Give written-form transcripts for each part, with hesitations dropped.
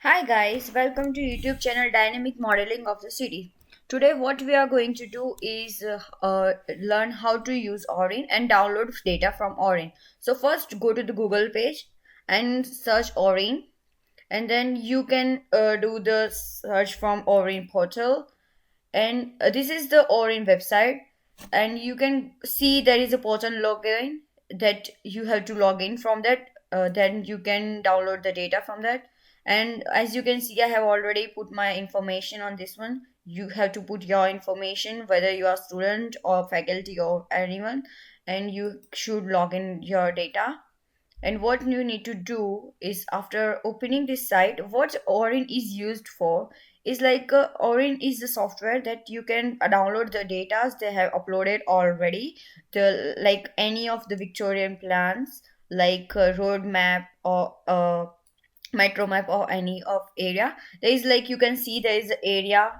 Hi guys, welcome to YouTube channel Dynamic Modeling of the City. Today what we are going to do is learn how to use Aurin and download data from Aurin. So first go to the Google page and search Aurin, and then you can do the search from Aurin portal, and this is the Aurin website, and you can see there is a portal login that you have to log in from that. Then you can download the data from that, and as you can see I have already put my information on this one. You have to put your information whether you are student or faculty or anyone, and you should log in your data. And what you need to do is, after opening this site, what Aurin is used for is like Aurin is the software that you can download the data they have uploaded already, the like any of the Victorian plans, like road map or metro map or any of area. There is, like, you can see there is area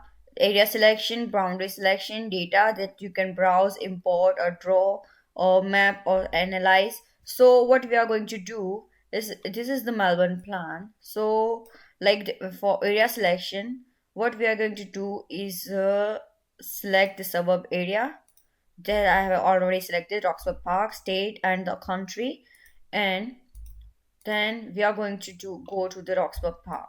selection, boundary selection, data that you can browse, import or draw or map or analyze. So what we are going to do is, this is the Melbourne plan. So like for area selection, what we are going to do is select the suburb area that I have already selected: Roxburgh Park, state and the country. And then we are going to go to the Roxburgh Park.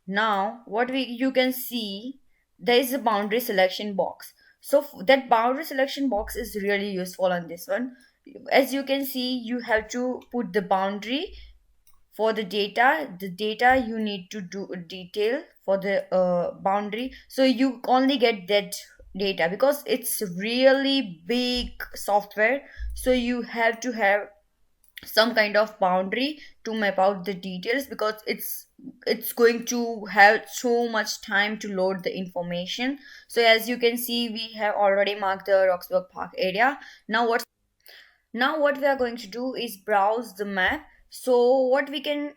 Now what we you can see, there is a boundary selection box. So that boundary selection box is really useful on this one. As you can see, you have to put the boundary for the data you need to do detail for the boundary. So you only get that data because it's really big software, so you have to have some kind of boundary to map out the details, because it's going to have so much time to load the information. So as you can see, we have already marked the Roxburgh Park area. Now what we are going to do is browse the map. So what we can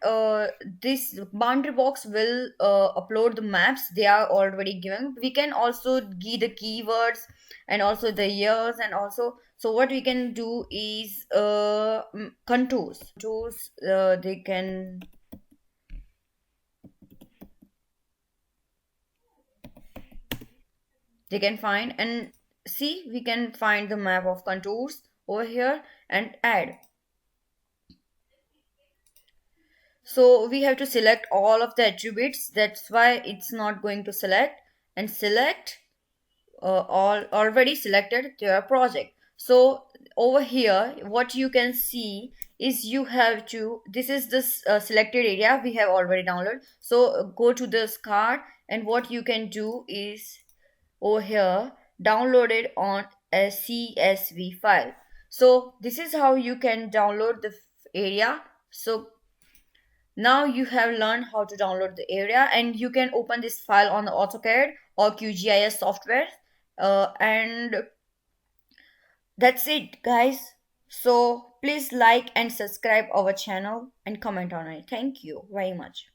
this boundary box will upload the maps they are already given. We can also give the keywords and also the years, and also, so what we can do is contours. They can find and see, we can find the map of contours over here and add. So we have to select all of the attributes. That's why it's not going to select, and select all already selected their project. So over here what you can see is, you have to, this is this selected area we have already downloaded. So go to this card, and what you can do is over here download it on a CSV file. So this is how you can download the area. So now you have learned how to download the area, and you can open this file on the AutoCAD or QGIS software. And that's it, guys. So please like and subscribe our channel and comment on it. Thank you very much.